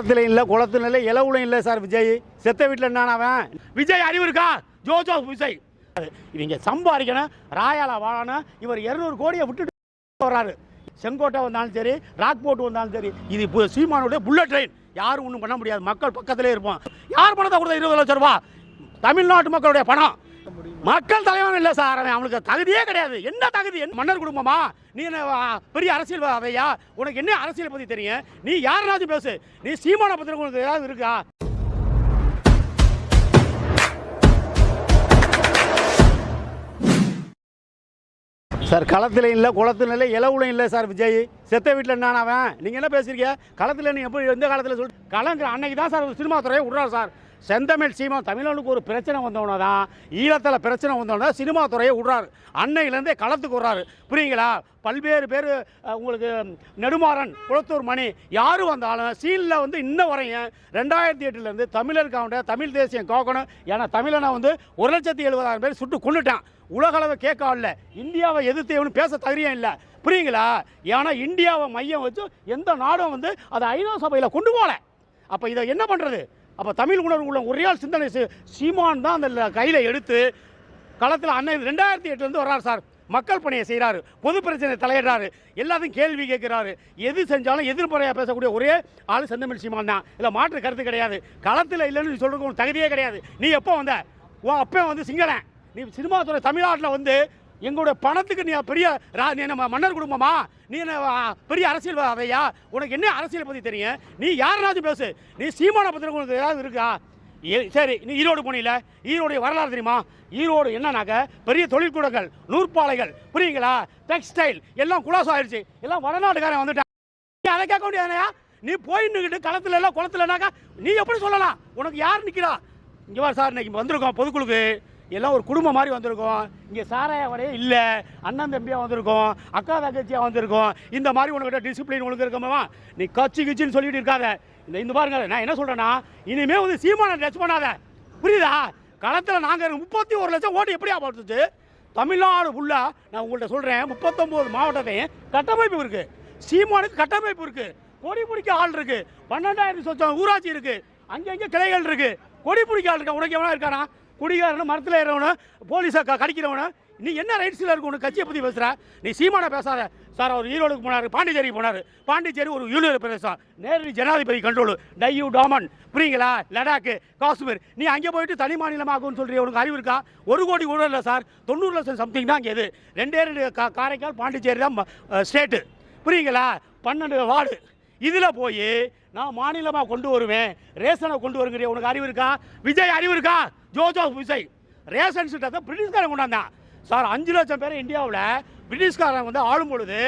களத்துல இல்லை, குளத்துல இல்லை, இலவுலையும் இல்லை சார். விஜய் செத்த வீட்டில் என்ன அவன்? விஜய் அறிவு இருக்கா? ஜோஜோ விஜய் இவங்க சம்பாதிக்கணும், ராயாலா வாழணும். இவர் 200 கோடியை விட்டுட்டு வர்றாரு. செங்கோட்டை வந்தாலும் சரி, ராக் போட்டு வந்தாலும் சரி, இது சீமானுடைய புல்லட் ட்ரெயின். யாரும் ஒன்றும் பண்ண முடியாது. மக்கள் பக்கத்திலே இருப்போம். யார் பணத்தை கொடுத்தா 20 லட்சம் ரூபா? தமிழ்நாட்டு மக்களுடைய பணம். மக்கள் தலைவன் இல்லை சார். அவனுக்கு தகுதியே கிடையாது. என்ன தகுதி? மன்னர் குடும்பமா? நீ என்ன பெரிய அரசியல்வாதியா? உனக்கு என்ன அரசியல் பற்றி தெரியும்? நீ யாருனாச்சும் பேசு. நீ சீமான பற்றி உனக்கு ஏதாவது இருக்கா? சார் களத்துல இல்லை, குளத்துல இல்லை, இலவுலையும் இல்லை சார். விஜய் செத்த வீட்டில் என்ன அவன்? நீங்கள் என்ன பேசுறீங்க? களத்தில் நீ எப்படி எந்த காலத்தில் சொல்லி கலங்கிற அன்னைக்கு தான் சார் சினிமா துறையை விட்றாரு சார். செந்தமிழ் சீமா தமிழனுக்கு ஒரு பிரச்சனை வந்தவன தான், ஈழத்தில் பிரச்சனை வந்தவன தான் சினிமா துறையை விட்றாரு. அன்னையிலேருந்தே களத்துக்கு விட்றாரு. புரியுங்களா? பல்வேறு பேர் உங்களுக்கு நெடுமாறன், குளத்தூர் மணி யார் வந்தாலும் சீனில் வந்து இன்ன வரையும் 2008 தமிழருக்காக தமிழ் தேசியம் காக்கணும். ஏன்னா தமிழனை வந்து 1,70,000 பேர் சுட்டு கொண்டுட்டான். உலகளவை கேட்க இல்லை. இந்தியாவை எதிர்த்து பேச தகுதியும் இல்லை. புரியுங்களா? ஏன்னா இந்தியாவை மையம் வச்சு எந்த நாடும் வந்து அதை ஐநா சபையில் கொண்டு போகல. அப்போ இதை என்ன பண்ணுறது? அப்போ தமிழ் உணர்வு உள்ள ஒரே சிந்தனை சீமான் தான் அந்த கையில் எடுத்து களத்தில் அன்னை 2008 வர்றாரு சார். மக்கள் பணியை செய்கிறாரு, பொது பிரச்சனை தலையிடுறாரு, எல்லாத்தையும் கேள்வி கேட்குறாரு. எது செஞ்சாலும் எதிர்மறையாக பேசக்கூடிய ஒரே ஆள் செந்தமிழ் சீமான் தான். இல்லை மாற்று கருத்து கிடையாது. களத்தில் இல்லைன்னு சொல்கிறதுக்கு ஒரு தகுதியே கிடையாது. நீ எப்போ வந்த? அப்போ வந்து சிங்களன். நீ சினிமா துறை தமிழ்நாட்டில் வந்து எங்களுடைய பணத்துக்கு நீ பெரிய நம்ம மன்னர் குடும்பமா? நீ என்ன பெரிய அரசியல்வாதியா? உனக்கு என்ன அரசியல் பற்றி தெரியும்? நீ யாருனாச்சும் பேசு. நீ சீமான பற்றி உனக்கு ஏதாவது இருக்கா? சரி, நீ ஈரோடு போனீங்கள? ஈரோடைய வரலாறு தெரியுமா? ஈரோடு என்னன்னாக்க பெரிய தொழிற்கூடங்கள், நூற்பாலைகள், புரியுங்களா? டெக்ஸ்டைல் எல்லாம் குலாசம் ஆயிடுச்சு. எல்லாம் வடநாட்டுக்காரன் வந்துட்டான். நீ அதை கேட்க முடியாதையா? நீ போயின்னுக்கிட்டு களத்துல எல்லாம் குளத்துலனாக்கா நீ எப்படி சொல்லலாம்? உனக்கு யார் நிற்கிறா? இங்கே வா சார், இன்னைக்கு வந்திருக்கோம் பொதுக்குழுக்கு. எல்லாம் ஒரு குடும்பம் மாதிரி வந்திருக்கோம். இங்கே சாராய வரையே இல்லை, அண்ணன் தம்பியாக வந்திருக்கோம், அக்கா தங்கச்சியாக வந்திருக்கோம். இந்த மாதிரி உனக்கிட்ட டிசிப்ளின் உனக்கு இருக்கமா? நீ கட்சி கிச்சின்னு சொல்லிட்டு இருக்காத. இந்த பாருங்க, நான் என்ன சொல்கிறேன்னா, இனிமேல் வந்து சீமானை டச் பண்ணாத. புரியுதா? களத்தில் நாங்கள் 31 லட்சம் ஓட்டு எப்படியா போட்டுச்சு? தமிழ்நாடு ஃபுல்லாக நான் உங்கள்கிட்ட சொல்கிறேன், 39 மாவட்டத்தையும் கட்டமைப்பு இருக்குது. சீமானுக்கு கட்டமைப்பு இருக்குது. கொடி பிடிக்க ஆள் இருக்குது. 12,000 சொச்சம் ஊராட்சி இருக்குது. அங்கங்கே கிளைகள் இருக்குது. கொடி பிடிக்க ஆள் இருக்கா? உனக்கு எவனா இருக்கானா? குடிகாரனு, மரத்தில் ஏறவனு, போலீஸை கடிக்கிறவனு, நீ என்ன ரைட்ஸில் இருக்கு? உனக்கு கட்சியை பற்றி பேசுகிற? நீ சீமானை பேசாத சார். அவர் ஈரோடுக்கு போனார், பாண்டிச்சேரிக்கு போனார். பாண்டிச்சேரி ஒரு யூனியன் பிரதேசம், நேரடி ஜனாதிபதி கண்ட்ரோல். டையூ டாமன், புரியுங்களா? லடாக்கு, காஷ்மீர். நீ அங்கே போயிட்டு தனி மாநிலமாகும்னு சொல்கிறீங்க. உனக்கு அறிவு இருக்கா? 1 கோடி கூட இல்லை சார். 90 லட்சம் சம்திங் தான். இங்கே இது 2 காரைக்கால், பாண்டிச்சேரி தான் ஸ்டேட்டு. புரியுங்களா? 12 வார்டு. இதில் போய் நான் மாநிலமாக கொண்டு வருவேன், ரேஷனை கொண்டு வருங்கிற உனக்கு அறிவு இருக்கா? விஜய் அறிவு இருக்கா? ஜோஜோ விஜய் ரேஷன் சீட்டை பிரிட்டிஷ்காரன் கொண்டாந்தான் சார். 5 லட்சம் பேர் இந்தியாவில் பிரிட்டிஷ்காரன் வந்து ஆளும் பொழுது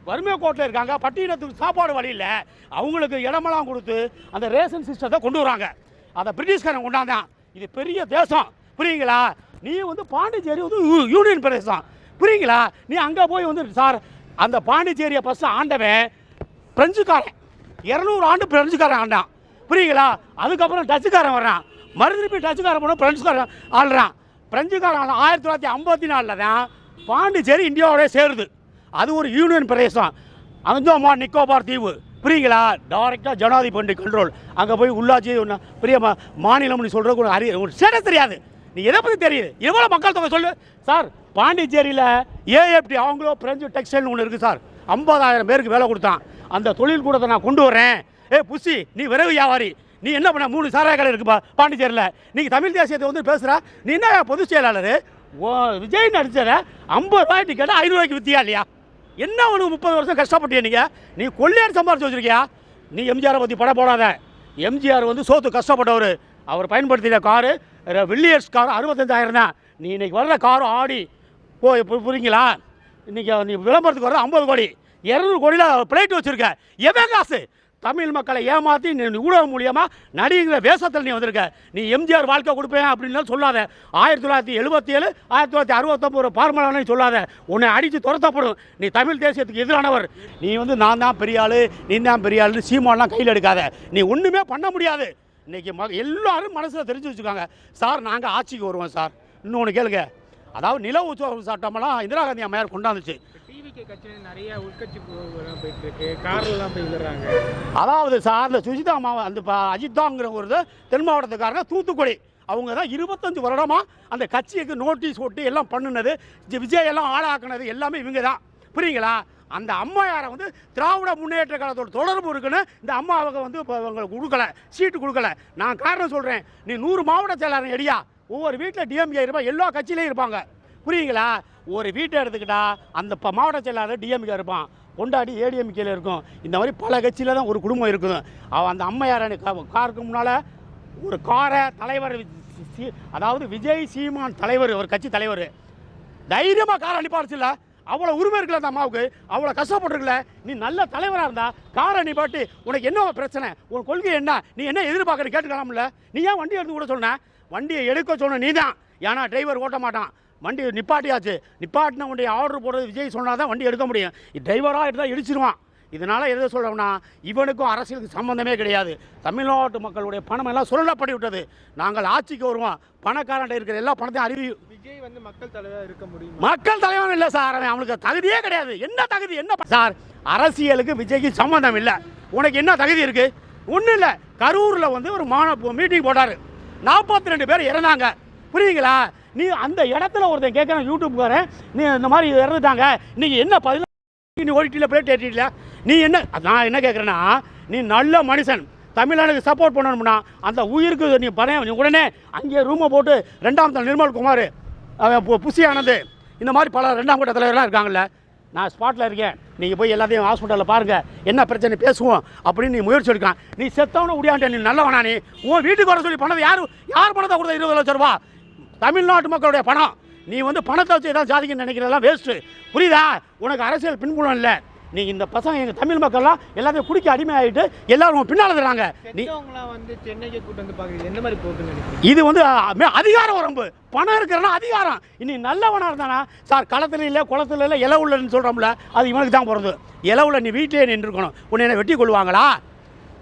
வறுமை கோட்டில் இருக்காங்க. பட்டியலத்துக்கு சாப்பாடு வழி இல்லை. அவங்களுக்கு இடமெல்லாம் கொடுத்து அந்த ரேஷன் சிஸ்டத்தை கொண்டு வராங்க. அதை பிரிட்டிஷ்காரன் கொண்டாந்தான். இது பெரிய தேசம். புரியுங்களா? நீ வந்து பாண்டிச்சேரி வந்து யூனியன் பிரதேசம். புரியுங்களா? நீ அங்கே போய் வந்து சார், அந்த பாண்டிச்சேரியை ஃபஸ்ட்டு ஆண்டவன் பிரெஞ்சுக்காரன். 200 ஆண்டு பிரெஞ்சுக்காரன் ஆண்டான். புரியுங்களா? அதுக்கப்புறம் டச்சுக்காரன் வர்றான். மறுதிருப்பி டச்சுக்காரன் போனால் பிரெஞ்சுக்காரன் ஆள்றான். பிரெஞ்சுக்காரன் 1954 தான் பாண்டிச்சேரி இந்தியாவோட சேருது. அது ஒரு யூனியன் பிரதேசம். அந்தமான் நிக்கோபார் தீவு. புரியுங்களா? டைரெக்டாக ஜனாதிபதி கண்ட்ரோல். அங்கே போய் உள்ளாட்சி பெரிய மாநிலம்னு சொல்கிறதுக்கு ஒரு ஸ்டேட்டஸ் தெரியாது. நீ எதை பற்றி தெரியுது? எவ்வளோ மக்கள் தொகை சொல்லு சார். பாண்டிச்சேரியில் ஏஎஃப்டி அவங்களோ பிரெஞ்சு டெக்ஸ்டைல்னு ஒன்று இருக்குது சார். 50,000 பேருக்கு வேலை கொடுத்தான். அந்த தொழில் கூடத்தை நான் கொண்டு வரேன். புஷி, நீ விரைவு வியாபாரி, நீ என்ன பண்ண? 3 சாராய கடை இருக்குப்பா பாண்டிச்சேரியில். நீங்கள் தமிழ் தேசியத்தை வந்து பேசுகிற. நீ என்ன பொதுச் செயலாளர்? விஜய் நடிச்சத 50 ரூபாய் டிக்கெட்டை 500 ரூபாய்க்கு வித்தியா இல்லையா? என்ன உனக்கு 30 வருஷம் கஷ்டப்பட்டியா? நீ கொள்ளையார் சம்பாரிச்சு வச்சுருக்கியா? நீ எம்ஜிஆரை பற்றி படம் போடாத. எம்ஜிஆர் வந்து சோத்து கஷ்டப்பட்டவர். அவர் பயன்படுத்தின காரு வில்லியர்ஸ் கார் 65,000 தான். நீ இன்னைக்கு வர்ற காரும் ஆடி புரியுங்களா? இன்றைக்கி நீ விளம்பரத்துக்கு வர்ற 50 கோடி, 200 கோடியில் பிளேட் வச்சுருக்க. எவன் காசு? தமிழ் மக்களை ஏமாற்றி நீ ஊடகம் மூலியமாக நடிகிற வேஷத்தில் நீ வந்திருக்க. நீ எம்ஜிஆர் வாழ்க்கை கொடுப்பேன் அப்படின்னு சொல்லாத. 1977 1969 பார்மலானு சொல்லாத. உன்னை அடித்து துரத்தப்படும். நீ தமிழ் தேசியத்துக்கு எதிரானவர். நீ வந்து நான் தான் பெரிய ஆள், நீ தான் பெரிய ஆளுன்னு சீமானெலாம் கையில் எடுக்காத. நீ ஒன்றுமே பண்ண முடியாது. இன்றைக்கி எல்லாரும் மனசில் தெரிஞ்சு வச்சுக்காங்க சார். நாங்கள் ஆட்சிக்கு வருவோம் சார். இன்னொன்று கேளுங்க. அதாவது நில உச்ச சட்டமெல்லாம் இந்திரா காந்தி அம்மையார் கொண்டாந்துச்சு. டிவிகே கட்சியில நிறைய உள்கட்சி போயிட்டு இருக்கு, கார்லாம் போய் விடுறாங்க. அதாவது சார் இந்த சுஜிதா அந்த அஜித்தாங்கிற ஒரு தென் மாவட்டத்துக்காரங்க தூத்துக்குடி அவங்க தான் 25 வருடமா அந்த கட்சிக்கு நோட்டீஸ் ஒட்டி எல்லாம் பண்ணினது, விஜய் எல்லாம் ஆளாக்குனது எல்லாமே இவங்க தான். புரியுங்களா? அந்த அம்மையாரை வந்து திராவிட முன்னேற்ற கழகத்தோட தொடர்பு இருக்குன்னு இந்த அம்மாவுக்கு வந்து இப்போ உங்களுக்கு கொடுக்கல, சீட்டு கொடுக்கல. நான் காரணம் சொல்கிறேன், நீ 100 மாவட்ட செயலாளர் எடியா, ஒவ்வொரு வீட்டில் டிஎம்கே இருப்பாங்க, எல்லா கட்சியிலையும் இருப்பாங்க. புரியுங்களா? ஒரு வீட்டை எடுத்துக்கிட்டா அந்த மாவட்ட செயலாளர் டிஎம்கே இருப்பான், கொண்டாடி ஏடிஎம்கேல இருக்கும். இந்த மாதிரி பல கட்சியில் தான் ஒரு குடும்பம் இருக்குது. அவன் அந்த அம்மையார் காருக்கு முன்னால் ஒரு காரை தலைவர், அதாவது விஜய் சீமான் தலைவர், ஒரு கட்சி தலைவர் தைரியமாக காரை அனுப்பாடுச்சுல்ல, அவ்வளோ உரிமை இருக்குல்ல அந்த அம்மாவுக்கு, அவ்வளோ கஷ்டப்பட்டுருக்குல்ல. நீ நல்ல தலைவராக இருந்தா காரை நிப்பாட்டி உனக்கு என்ன பிரச்சனை, உன் கொள்கை என்ன, நீ என்ன எதிர்பார்க்குற கேட்டுக்கலாம்ல. நீ ஏன் வண்டி எடுத்து கூட சொன்ன? வண்டியை எடுக்க சொன்ன நீ தான். ஏன்னா டிரைவர் ஓட்ட மாட்டான், வண்டி நிப்பாட்டியாச்சு. நிப்பாட்டின வண்டியை ஆர்டர் போடுறது விஜய் சொன்னால் தான் வண்டி எடுக்க முடியும். டிரைவராக எடுத்தால் இடிச்சிருவான். இதனால் எதை சொல்கிறோம்னா, இவனுக்கும் அரசியலுக்கு சம்மந்தமே கிடையாது. தமிழ்நாட்டு மக்களுடைய பணம் எல்லாம் சுரண்டப்பட்டு விட்டது. நாங்கள் ஆட்சிக்கு வருவோம், பணக்காரன் இருக்கிற எல்லா பணத்தையும் அறிவி. விஜய் வந்து மக்கள் தலைவராக இருக்க முடியும்? மக்கள் தலைவன் இல்லை சார், அவனுக்கு தகுதியே கிடையாது. என்ன தகுதி என்ன சார்? அரசியலுக்கு விஜய்க்கு சம்மந்தம் இல்லை. உனக்கு என்ன தகுதி இருக்குது? ஒன்றும் இல்லை. கரூரில் வந்து ஒரு மீட்டிங் போட்டார், 42 பேர் இறந்தாங்க. புரியுங்களா? நீ அந்த இடத்துல ஒருத்தன் கேட்குறான் யூடியூப்காரன், நீ இந்த மாதிரி இறந்துட்டாங்க, நீங்கள் என்ன பதில் நீ ஓடிட்டியில் பிளேட் ஏற்றிட்டில, நீ என்ன? நான் என்ன கேட்குறேன்னா, நீ நல்ல மனுஷன், தமிழ்நாடுக்கு சப்போர்ட் பண்ணணும்னா அந்த உயிருக்கு நீ நீ உடனே அங்கே ரூமை போட்டு 2ஆம் தலைவர் நிர்மல்குமார், புசி ஆனந்த், இந்த மாதிரி பல 2ஆம் கட்ட தலைவர்லாம் இருக்காங்கல்ல. நான் ஸ்பாட்டில் இருக்கேன், நீங்கள் போய் எல்லாத்தையும் ஹாஸ்பிட்டலில் பாருங்கள், என்ன பிரச்சனை பேசுவோம் அப்படின்னு நீ முயற்சி எடுக்கான். நீ செத்தவன உடையாண்ட, நீ நல்லவனா? நீ உன் வீட்டுக்கு வர சொல்லி பணத்தை யார் பணத்தை கொடுத்தா? 20 லட்சம் ரூபா தமிழ்நாட்டு மக்களுடைய பணம். நீ வந்து பணத்தை வச்சு ஏதாவது சாதிக்க நினைக்கிறதெல்லாம் வேஸ்ட்டு. புரியுதா? உனக்கு அரசியல் பின்புலம் இல்லை. நீ இந்த பசங்க எங்கள் தமிழ் மக்கள்லாம் எல்லாத்தையும் குடிக்க அடிமையாகிட்டு எல்லாரும் பின்னால் தராங்க. நீ வந்து சென்னைக்கு கூட்டு வந்து பார்க்குறது எந்த மாதிரி போகுதுன்னு இது வந்து அதிகார வரம்பு. பணம் இருக்கிறனா அதிகாரம். இனி நல்லவனாக இருந்தானா சார், களத்தில் இல்லை குளத்தில் இல்லை இலை உள்ளன்னு சொல்கிறோம்ல, அது இவனுக்கு தான் பிறந்து. இலவுல நீ வீட்டிலே நின்று இருக்கணும். உன்னை என்ன வெட்டி கொள்வாங்களா?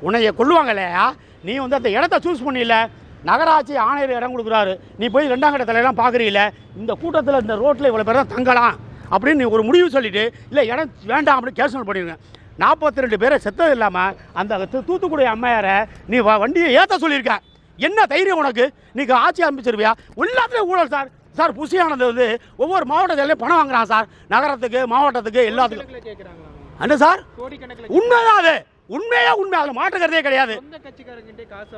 உன்னைய கொள்ளுவாங்க இல்லையா? நீ வந்து அந்த இடத்த சூஸ் பண்ணியில்ல, நகராட்சி ஆணையர் இடம் கொடுக்குறாரு, நீ போய் 2ஆம் கட்ட தலையெல்லாம் பார்க்குறீங்கள, இந்த கூட்டத்தில் இந்த ரோட்டில் இவ்வளோ பேர் தான் தங்கலாம் அப்படின்னு நீ ஒரு முடிவு சொல்லிவிட்டு, இல்லை இடம் வேண்டாம் அப்படின்னு கேன்சல் பண்ணிடுங்க. 42 பேரை செத்தது இல்லாமல் அந்த தூத்துக்குடி அம்மையாரை நீ வண்டியை ஏற்ற சொல்லியிருக்க. என்ன தைரியம் உனக்கு? நீ ஆட்சி ஆரம்பிச்சிருவியா? எல்லாத்துலேயும் ஊழல் சார். சார் புசியானது வந்து ஒவ்வொரு மாவட்டத்திலையும் பணம் வாங்குறான் சார், நகரத்துக்கு மாவட்டத்துக்கு எல்லாத்துக்கும். என்ன சார்? உண்மைதான் அது, உண்மையா உண்மை, அதில் மாற்றுக்கிறதே கிடையாது.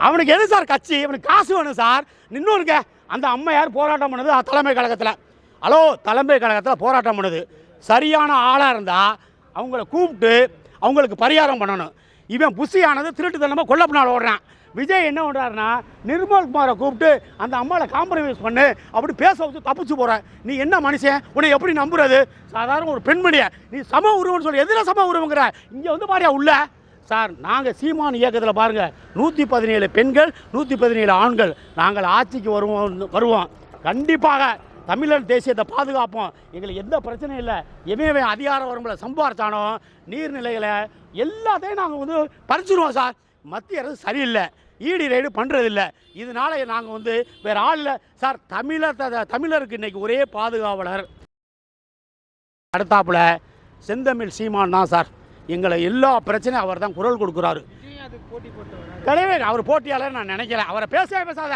அவனுக்கு எது சார் கட்சி? அவனுக்கு காசு வேணும் சார். இன்னொருங்க, அந்த அம்மையார் போராட்டம் பண்ணது தலைமை கழகத்தில். ஹலோ, தலைமை கழகத்தில் போராட்டம் பண்ணுது. சரியான ஆளாக இருந்தால் அவங்கள கூப்பிட்டு அவங்களுக்கு பரிகாரம் பண்ணணும். இவன் புசியானது திருட்டுத்தனமாக கொல்லப்பினால் ஓடுறான். விஜய் என்ன பண்ணுறாருன்னா, நிர்மல்குமாரை கூப்பிட்டு அந்த அம்மாவை காம்ப்ரமைஸ் பண்ணு அப்படி பேச வச்சு தப்பிச்சு போகிற. நீ என்ன மனுஷன்? உன்னை எப்படி நம்புறது? சாதாரண ஒரு பெண்மணியை நீ சம உருவம்னு சொல்லி எதில் சம உருவங்கிற? இங்கே வந்து பாரியா உள்ள சார், நாங்கள் சீமான் இயக்கத்தில் பாருங்கள், 117 பெண்கள் 117 ஆண்கள். நாங்கள் ஆட்சிக்கு வருவோம் கண்டிப்பாக. தமிழர் தேசியத்தை பாதுகாப்போம். எங்களுக்கு எந்த பிரச்சனையும் இல்லை. எவையவே அதிகார வரம்பில் சம்பாரிச்சானோ நீர்நிலைகளை எல்லாத்தையும் நாங்கள் வந்து பறிச்சிருவோம் சார். மத்திய அரசு சரியில்லை, ஈடி ரைடு பண்ணுறதில்லை. இதனால நாங்கள் வந்து வேறு ஆள் இல்லை சார். தமிழருக்கு இன்றைக்கி ஒரே பாதுகாவலர் அடுத்தாப்புல செந்தமிழ் சீமான் தான் சார். எங்களை எல்லா பிரச்சனையும் அவர் தான் குரல் கொடுக்குறாரு. கிடையவே அவர் போட்டியாளர் நான் நினைக்கிறேன். அவரை பேசாத.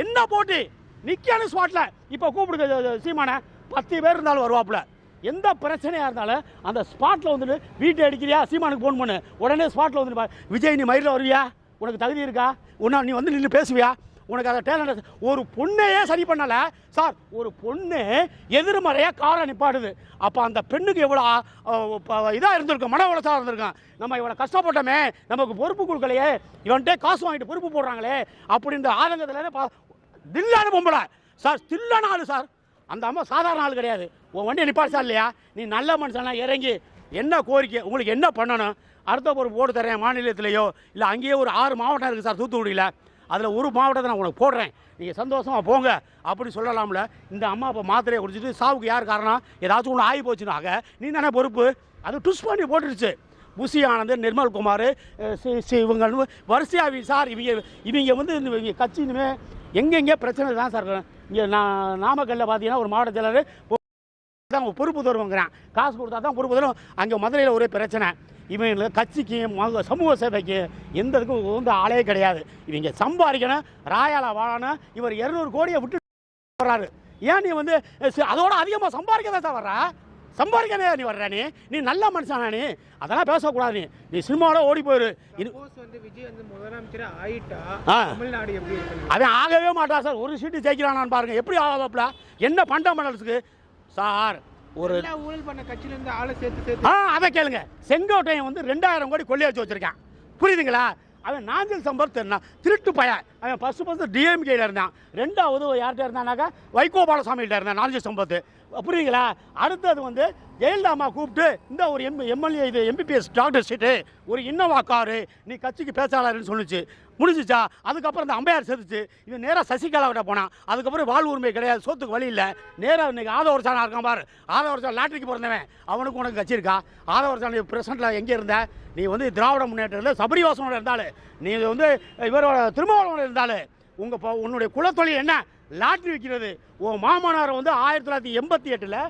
என்ன போட்டி? நிற்கான ஸ்பாட்டில் இப்போ கூப்பிடுங்க சீமானை, 10 பேர் இருந்தாலும் வருவாப்புல. எந்த பிரச்சனையாக இருந்தாலும் அந்த ஸ்பாட்டில் வந்துட்டு வீட்டை அடிக்கிறியா, சீமானுக்கு ஃபோன் பண்ணு, உடனே ஸ்பாட்டில் வந்துட்டு விஜய் நீ மயிரில் வருவியா? உனக்கு தகுதி இருக்கா? ஒன்றா நீ வந்து நின்று பேசுவியா? உனக்கு அதை டேலண்ட். ஒரு பொண்ணையே சரி பண்ணல சார். ஒரு பொண்ணு எதிர்மறையாக காரை நிப்பாடுது. அப்போ அந்த பெண்ணுக்கு எவ்வளோ இதாக இருந்திருக்கும், மன உளைச்சலாக இருந்திருக்கும். நம்ம இவ்வளோ கஷ்டப்பட்டோமே, நமக்கு பொறுப்பு கொடுக்கலையே, இவன்ட்டே காசு வாங்கிட்டு பொறுப்பு போடுறாங்களே அப்படின்ற ஆதங்கத்தில் தில்லான பொம்பளை சார், தில்லான ஆள் சார். அந்த அம்மா சாதாரண ஆள் கிடையாது. உன் வண்டியை நிப்பாடுச்சா இல்லையா? நீ நல்ல மனுஷனா இறங்கி என்ன கோரிக்கை, உங்களுக்கு என்ன பண்ணணும், அடுத்த ஒரு போட்டு தரேன் மாநிலத்திலேயோ இல்லை அங்கேயே ஒரு 6 மாவட்டம் இருக்குது சார் தூத்துக்குடியில், அதில் ஒரு மாவட்டத்தை நான் உனக்கு போடுறேன், நீங்கள் சந்தோஷமாக போங்க அப்படி சொல்லலாம்ல. இந்த அம்மா இப்போ மாத்திரையை குடிச்சிட்டு சாவுக்கு யார் காரணம்? ஏதாச்சும் ஒன்று ஆகி போச்சுனாக நீ தானே பொறுப்பு. அது ட்விஸ்ட் பண்ணி போட்டுருச்சு. புசி ஆனந்த், நிர்மல்குமார், இவங்க வரிசையாவி சார். இவங்க வந்து இவங்க கட்சி இனிமேல் எங்கெங்கே பிரச்சனை தான் சார். இங்கே நாமக்கல்லில் பார்த்தீங்கன்னா ஒரு மாவட்ட செயலர் தான் பொறுப்பு தருவாங்கிறான். காசு கொடுத்தா தான் பொறுப்பு தரும். அங்கே மதுரையில் ஒரே பிரச்சனை. இவங்களுக்கு கட்சிக்கு சமூக சேவைக்கு எந்த இதுக்கும் வந்து ஆளே கிடையாது. இவங்க சம்பாதிக்கணும், ராயால வாழணும். இவர் 200 கோடியை விட்டு வர்றாரு. ஏன் நீ வந்து அதோட அதிகமாக சம்பாதிக்க தான் சார் வர்ற? சம்பாதிக்கவே நீ வர்ற? நீ நல்ல மனுஷனா? அதெல்லாம் பேசக்கூடாது. நீ சினிமாவோட ஓடி போயிரு. விஜய் வந்து முதலமைச்சர் ஆயிட்டா தமிழ்நாடு எப்படி இருக்கு? அவன் ஆகவே மாட்டான் சார். ஒரு சீட்டு ஜெயிக்கிறானான்னு பாருங்க. எப்படி ஆகப்பல? என்ன பண்டமெண்டல்ஸுக்கு சார்? ஒரு ஊழல் பண்ண கட்சியில இருந்து ஆளை சேர்த்து அதை கேளுங்க. செங்கோட்டையன் வந்து 2000 கோடி கொள்ளையடிச்சு வச்சிருக்கான். புரியுதுங்களா? அவன் நாஞ்சில் சம்பத் திருட்டு பையன். அவன் ஃபர்ஸ்ட் டிஎம்கேல இருந்தான். ரெண்டாவது யார்கிட்ட இருந்தானாக்கா வைகோ பாலசாமிகிட்ட இருந்தான் நாஞ்சில் சம்பத். புரியுதுங்களா? அடுத்தது வந்து ஜெயலலிதா அம்மா கூப்பிட்டு இந்த ஒரு எம்எல்ஏ இது எம்பிபிஎஸ் டாக்டர் சீட்டு ஒரு இன்னோவா காரு நீ கட்சிக்கு பேச்சாளர்னு சொல்லிச்சு. முடிஞ்சிச்சா? அதுக்கப்புறம் இந்த அம்பையார் செத்துச்சு. இவன் நேராக சசிகலாவிட்ட போனான். அதுக்கப்புறம் வாழ் உரிமை கிடையாது, சோத்துக்கு வழி இல்லை. நேராக இன்னைக்கு ஆதவர்சானா இருக்கான் பாரு. ஆதவர்சான் லாட்ரிக்கு பிறந்தவன். அவனுக்கு உனக்கு கட்சி இருக்கா? ஆதவர்சான் பிரசிடண்ட்டில் எங்கே இருந்த நீ? வந்து திராவிட முன்னேற்றத்தில் சபரிவாசனோட இருந்தாலும், நீ வந்து இவரோட திருமாவளவனோட இருந்தாலும், உன்னுடைய குலத்தொழில் என்ன? லாட்ரி விற்கிறது. உன் மாமனார் வந்து 1988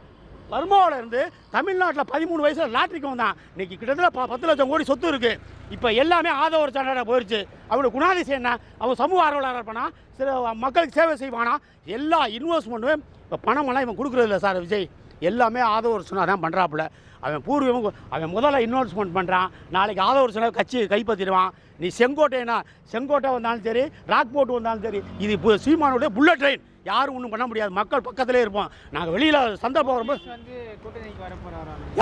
வர்மாவில் இருந்து தமிழ்நாட்டில் 13 வயசில் லாட்ரிக்கு வந்தான். இன்னைக்கு கிட்டத்தட்ட 10 லட்சம் கோடி சொத்து இருக்குது. இப்போ எல்லாமே ஆதவர் சாண்டா போயிடுச்சு. அவனுக்கு குணாதிசயம் என்ன? அவன் சமூக ஆர்வலராக இருப்பானா? சில மக்களுக்கு சேவை செய்வானா? எல்லா இன்வெஸ்ட்மெண்ட்டும் இப்போ பணமெல்லாம் இவன் கொடுக்குறதில்ல சார். விஜய் எல்லாமே ஆதவர் சொன்னா தான் பண்ணுறாப்புல. அவன் பூர்வம் அவன் முதல்ல இன்வெஸ்ட்மெண்ட் பண்ணுறான். நாளைக்கு ஆதவர் சொன்ன கட்சி கைப்பற்றிடுவான். நீ செங்கோட்டை வந்தாலும் சரி, ராக் போட்டு வந்தாலும் சரி, இது இப்போ சீமானுடைய புல்லட் ட்ரெயின். யாரும் ஒன்றும் பண்ண முடியாது. மக்கள் பக்கத்திலே இருப்போம். நாங்கள் வெளியில் சந்தை போகிறோம்.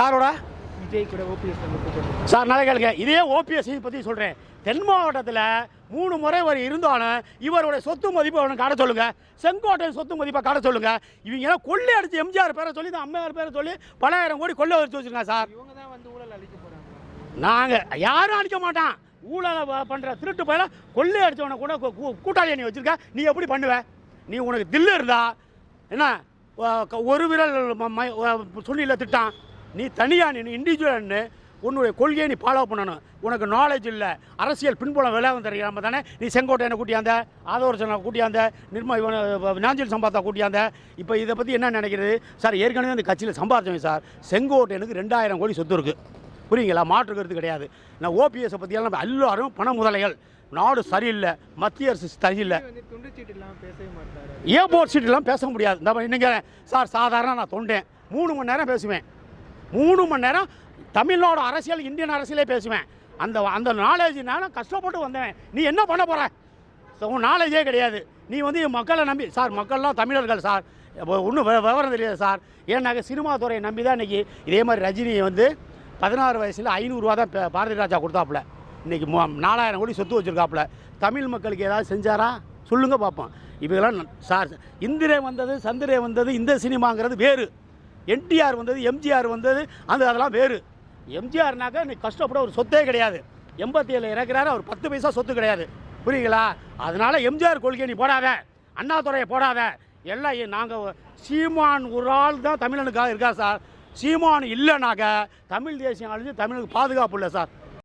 யாரோட? விஜய் கூட ஓபிஎஸ் வந்து சார் நல்லா கேளுங்க. இதே ஓபிஎஸ் பற்றி சொல்கிறேன். தென் மாவட்டத்தில் 3 முறை ஒரு இருந்தாலும் இவருடைய சொத்து மதிப்பை அவனுக்கு காட்ட சொல்லுங்க. செங்கோட்டை சொத்து மதிப்பை காட்ட சொல்லுங்க. இவங்க எல்லாம் கொள்ளை அடிச்சு எம்ஜிஆர் பேரை சொல்லி இந்த அம்மையார் பேரை சொல்லி பல ஆயிரம் கோடி கொள்ளை அடிச்சு வச்சிருக்காங்க சார். இவங்க தான் வந்து ஊழல் அழிக்க போகிறாங்க. நாங்கள் யாரும் அடிக்க மாட்டான். ஊழலை பண்ணுற திருட்டு பயில கொள்ளை அடித்தவனை கூட கூட்டாளியை நீ வச்சுருக்க. நீ எப்படி பண்ணுவ? நீ உனக்கு தில்லு இருந்தா என்ன ஒரு விரல் சொல்லியில் திட்டான். நீ தனியாக நீ இண்டிவிஜுவல்னு உன்னுடைய கொள்கையை நீ ஃபாலோ பண்ணணும். உனக்கு நாலேஜ் இல்லை, அரசியல் பின்புலம் விளையாடும் தெரியாமல் தானே நீ செங்கோட்டையனை கூட்டியாந்த, ஆதவர்சனை கூட்டியாந்த, நாஞ்சில் சம்பாத்தா கூட்டியாந்த. இப்போ இதை பற்றி என்ன நினைக்கிறது சார்? ஏற்கனவே அந்த கட்சியில் சம்பாதிச்சவங்க சார். செங்கோட்டையனுக்கு 2000 கோடி சொத்து இருக்குது. புரியுங்களா? மாற்றுக்கிறது கிடையாது. நான் ஓபிஎஸை பற்றியெல்லாம் எல்லாரும் பண முதலைகள். நாடு சரியில்லை, மத்திய அரசு சரியில்லை. ஏர்போர்ட் சீட்டெல்லாம் பேச முடியாது. இந்த இன்னைக்கு சார் சாதாரண நான் தொண்டேன் 3 மணி நேரம் பேசுவேன். 3 மணி நேரம் தமிழ்நாடு அரசியல், இந்தியன் அரசியலே பேசுவேன். அந்த நாலேஜ் நான் கஷ்டப்பட்டு வந்தேன். நீ என்ன பண்ண போகிற? உன் நாலேஜே கிடையாது. நீ வந்து மக்களை நம்பி சார், மக்கள்லாம் தமிழர்கள் சார், ஒன்றும் விவரம் தெரியாது சார். ஏன்னாக்க சினிமா துறையை நம்பி தான் இன்றைக்கி இதே மாதிரி ரஜினியை வந்து 16 வயசில் 500 ரூபா தான் பாரதி ராஜா கொடுத்தாப்புல. இன்றைக்கி 4000 கோடி சொத்து வச்சுருக்காப்புல. தமிழ் மக்களுக்கு ஏதாவது செஞ்சாரா சொல்லுங்கள் பார்ப்போம். இவங்கெல்லாம் சார் இந்திரே வந்தது, சந்திரே வந்தது, இந்த சினிமாங்கிறது வேறு. என்டிஆர் வந்தது, எம்ஜிஆர் வந்தது, அதெல்லாம் வேறு. எம்ஜிஆர்னாக்கா இன்னைக்கு கஷ்டப்பட ஒரு சொத்தே கிடையாது. 87 இறக்குறாரு, அவர் 10 பைசா சொத்து கிடையாது. புரியுங்களா? அதனால் எம்ஜிஆர் கொள்கை நீ போடாத, அண்ணாதுறையை போடாத. எல்லாம் நாங்கள் சீமான் ஒரு ஆள் தான் தமிழனுக்காக இருக்கா சார். சீமான் இல்லைனாக்க தமிழ் தேசியம் அழிஞ்சு தமிழுக்கு பாதுகாப்பு இல்லை சார்.